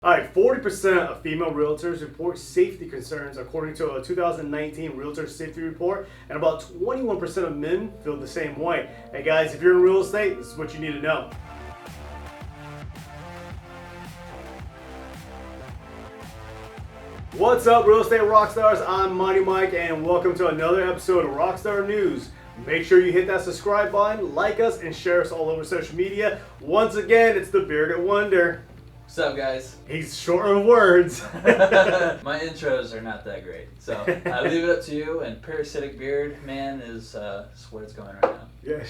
All right, 40% of female realtors report safety concerns according to a 2019 Realtor Safety Report, and about 21% of men feel the same way. Hey guys, if you're in real estate, this is what you need to know. What's up, real estate rockstars? I'm Mighty Mike, and welcome to another episode of Rockstar News. Make sure you hit that subscribe button, like us, and share us all over social media. Once again, it's the Bearded Wonder. What's up, guys? He's short of words. My intros are not that great, so I leave it up to you. And parasitic beard man is where it's going right now. Yes.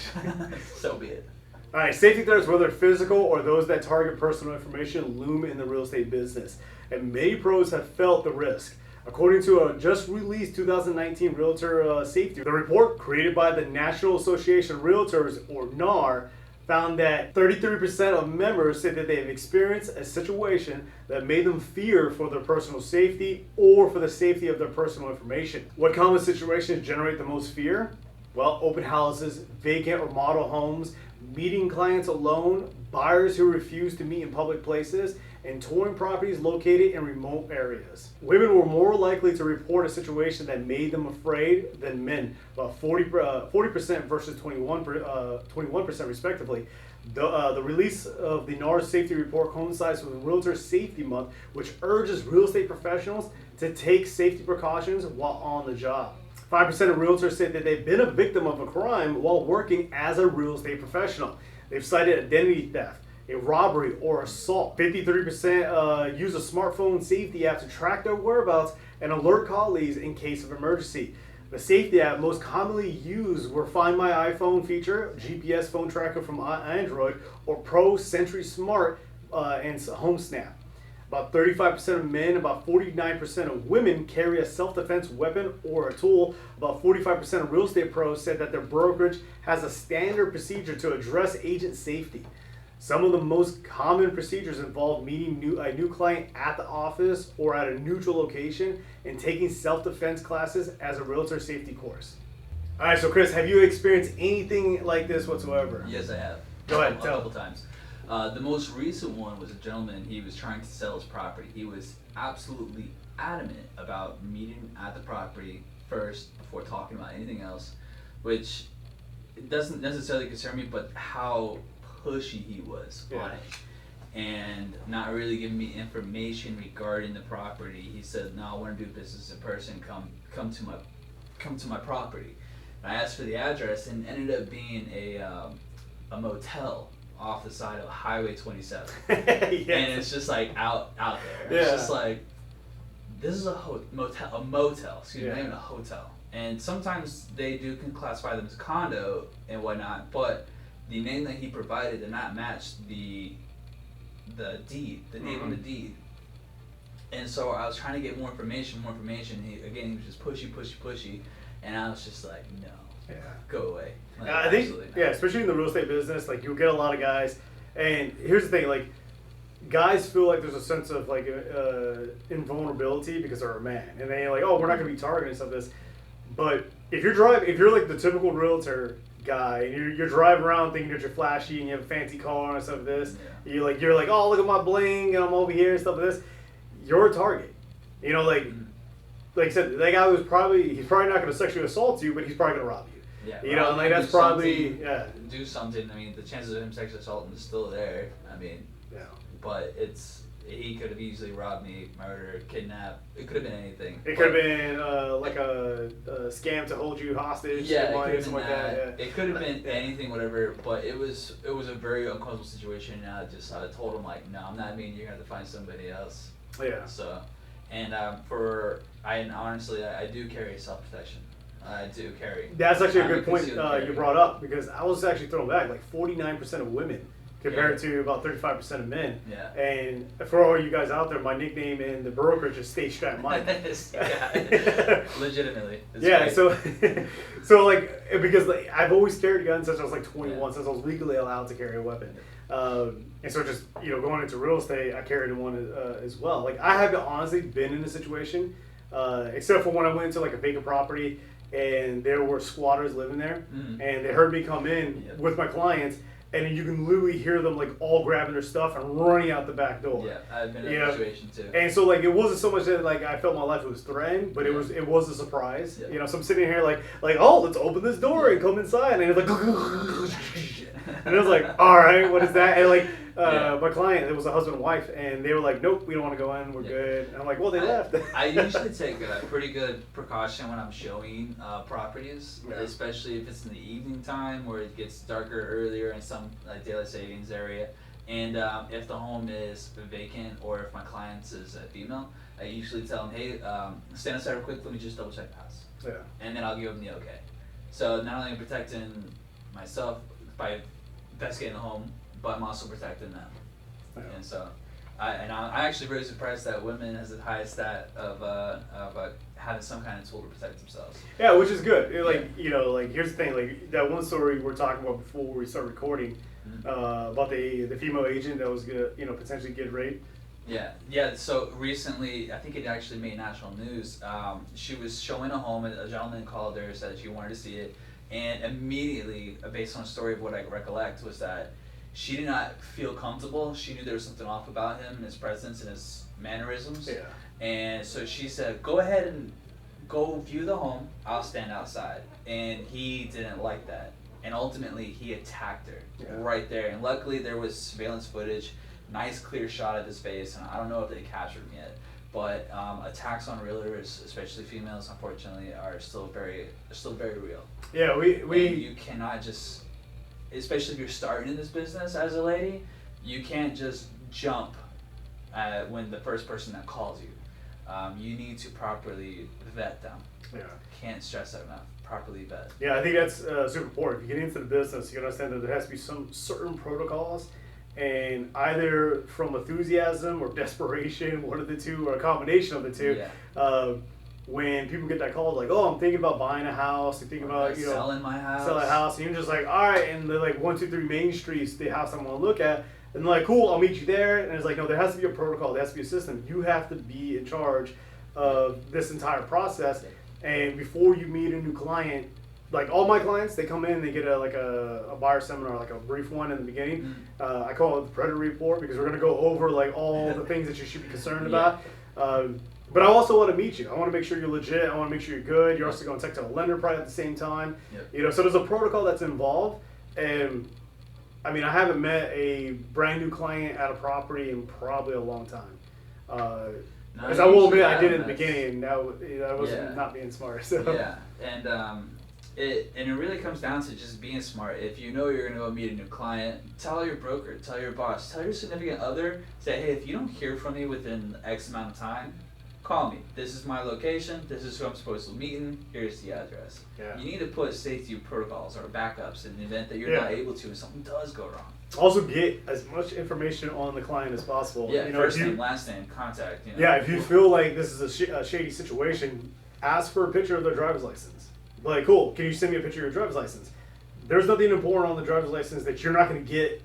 So be it. All right, safety threats, whether physical or those that target personal information, loom in the real estate business, and many pros have felt the risk. According to a just released 2019 Realtor Safety, the report created by the National Association of Realtors, or NAR, found that 33% of members said that they have experienced a situation that made them fear for their personal safety or for the safety of their personal information. What common situations generate the most fear? Well, open houses, vacant or model homes, meeting clients alone, buyers who refuse to meet in public places, and touring properties located in remote areas. Women were more likely to report a situation that made them afraid than men, about 40% versus 21% respectively. The release of the NAR Safety Report coincides with Realtor Safety Month, which urges real estate professionals to take safety precautions while on the job. 5% of realtors said that they've been a victim of a crime while working as a real estate professional. They've cited identity theft, a robbery, or assault. 53% use a smartphone safety app to track their whereabouts and alert colleagues in case of emergency. The safety app most commonly used were Find My iPhone feature, GPS phone tracker from Android, or Pro Sentry Smart and Home Snap. About 35% of men, about 49% of women carry a self-defense weapon or a tool. About 45% of real estate pros said that their brokerage has a standard procedure to address agent safety. Some of the most common procedures involve meeting a new client at the office or at a neutral location and taking self-defense classes as a realtor safety course. All right, so Chris, have you experienced anything like this whatsoever? Yes, I have. Go ahead, a tell. couple times. The most recent one was a gentleman. He was trying to sell his property. He was absolutely adamant about meeting at the property first before talking about anything else, which it doesn't necessarily concern me, but how pushy he was on it, and not really giving me information regarding the property. He said, "No, I want to do business in person. Come to my property." And I asked for the address, and ended up being a motel off the side of Highway 27. Yes. And it's just like out there. It's just like, this is a motel. Excuse me, not even a hotel. And sometimes they can classify them as condo and whatnot, but the name that he provided did not match the deed, the name on the deed. And so I was trying to get more information. He was just pushy, and I was just like, no. Yeah. Go away. Like, I think, especially in the real estate business, like you'll get a lot of guys, and here's the thing, like guys feel like there's a sense of like invulnerability because they're a man, and they're like, oh, we're not going to be targeted and stuff like this. But if you're like the typical realtor guy, and you're driving around thinking that you're flashy and you have a fancy car and stuff like this, you're like, oh, look at my bling, and I'm over here and stuff like this. You're a target. You know, like I said, that guy he's probably not going to sexually assault you, but he's probably going to rob you. Yeah, you know, like that's probably do something. I mean, the chances of him sexually assaulting is still there. I mean, but he could have easily robbed me, murdered, kidnapped. It could have been anything. It could have been like a scam to hold you hostage. Yeah, money, it could have been that. Yeah. It could have been anything, whatever. But it was a very uncomfortable situation. And I told him like, no, I'm not mean. You're gonna have to find somebody else. Yeah. So, and honestly, I do carry self-protection. I do carry. That's actually a good point you brought up, because I was actually thrown back. Like 49% of women compared to about 35% of men. Yeah. And for all you guys out there, my nickname in the brokerage is Stay Strapped Mike. Yeah. Legitimately. It's great. So like, because like, I've always carried a gun since I was like 21, since I was legally allowed to carry a weapon. And so just, going into real estate, I carried one as well. Like I haven't honestly been in a situation, except for when I went into like a vacant property and there were squatters living there, and they heard me come in with my clients. and you can literally hear them like all grabbing their stuff and running out the back door. Yeah, I've been in that situation too. And so like it wasn't so much that like I felt my life was threatened, but it was a surprise. Yeah. You know, so I'm sitting here like oh, let's open this door and come inside, and it's like and I was like, all right, what is that? And like my client, it was a husband and wife, and they were like, nope, we don't want to go in, we're good. And I'm like, well, they left. I usually take a pretty good precaution when I'm showing properties, especially if it's in the evening time where it gets darker earlier in some daylight savings area. And if the home is vacant or if my client is a female, I usually tell them, hey, stand aside real quick, let me just double check the house. Yeah. And then I'll give them the okay. So not only am I protecting myself by investigating the home, but I'm also protecting them. Yeah. And so, I'm actually very surprised that women has the highest stat of having some kind of tool to protect themselves. Yeah, which is good. Like you know, like here's the thing, like that one story we were talking about before we started recording, about the female agent that was gonna potentially get raped. Yeah. So recently, I think it actually made national news. She was showing a home, and a gentleman called her, said she wanted to see it, and immediately, based on a story of what I recollect, was that she did not feel comfortable. She knew there was something off about him and his presence and his mannerisms. Yeah. And so she said, go ahead and go view the home. I'll stand outside. And he didn't like that. And ultimately, he attacked her right there. And luckily, there was surveillance footage, nice clear shot of his face. And I don't know if they captured him yet. But attacks on realtors, especially females, unfortunately, are still very real. Yeah, you cannot just, especially if you're starting in this business as a lady, you can't just jump when the first person that calls you. You need to properly vet them. Yeah. Can't stress that enough. Properly vet. Yeah, I think that's super important. If you get into the business, you gotta understand that there has to be some certain protocols, and either from enthusiasm or desperation, one of the two, or a combination of the two. Yeah. When people get that call, like, oh, I'm thinking about buying a house, they're thinking about, selling my house. Sell a house, and you're just like, all right, and they're like 1, 2, 3 Main Street's the house I want to look at, and they're like, cool, I'll meet you there, and it's like, no, there has to be a protocol, there has to be a system. You have to be in charge of this entire process, and before you meet a new client, like all my clients, they come in, they get a buyer seminar, like a brief one in the beginning. I call it the predator report, because we're going to go over like all the things that you should be concerned about. But I also want to meet you. I want to make sure you're legit. I want to make sure you're good. You're also going to talk to a lender probably at the same time. Yep. So there's a protocol that's involved. And I mean, I haven't met a brand new client at a property in probably a long time. Because I will admit, I did in the beginning. I wasn't not being smart. So. Yeah, and it really comes down to just being smart. If you know you're going to go meet a new client, tell your broker, tell your boss, tell your significant other, say, hey, if you don't hear from me within X amount of time, call me. This is my location. This is who I'm supposed to be meeting. Here's the address. Yeah. You need to put safety protocols or backups in the event that you're not able to and something does go wrong. Also, get as much information on the client as possible. Yeah, first name, last name, contact. Yeah, if you feel like this is a shady situation, ask for a picture of their driver's license. Like, cool, can you send me a picture of your driver's license? There's nothing important on the driver's license that you're not going to get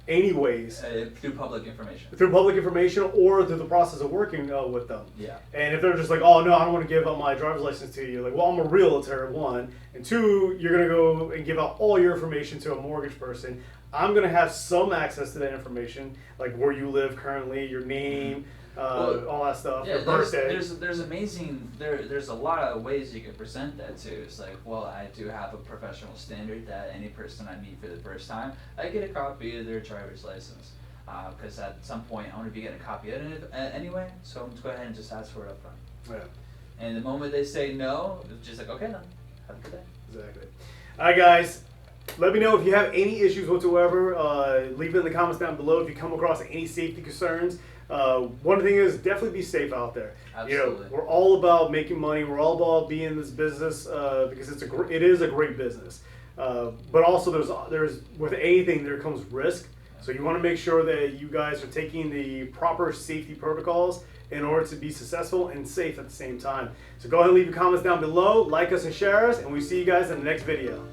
anyways. Through public information. Through public information or through the process of working with them. Yeah. And if they're just like, oh no, I don't want to give out my driver's license to you. Like, well, I'm a realtor, 1. And 2, you're going to go and give out all your information to a mortgage person. I'm going to have some access to that information, like where you live currently, your name, all that stuff, your birthday. There's amazing, there's a lot of ways you can present that too. It's like, well, I do have a professional standard that any person I meet for the first time, I get a copy of their driver's license. Because at some point I want to be getting a copy of it anyway, so I'm just go ahead and just ask for it up front. Yeah. And the moment they say no, it's just like, okay then, have a good day. Exactly. All right, guys. Let me know if you have any issues whatsoever. Leave it in the comments down below if you come across any safety concerns. One thing is definitely be safe out there. Absolutely. We're all about making money. We're all about being in this business because it is a great business. But also there's with anything there comes risk. So you want to make sure that you guys are taking the proper safety protocols in order to be successful and safe at the same time. So go ahead and leave your comments down below, like us and share us, and we'll see you guys in the next video.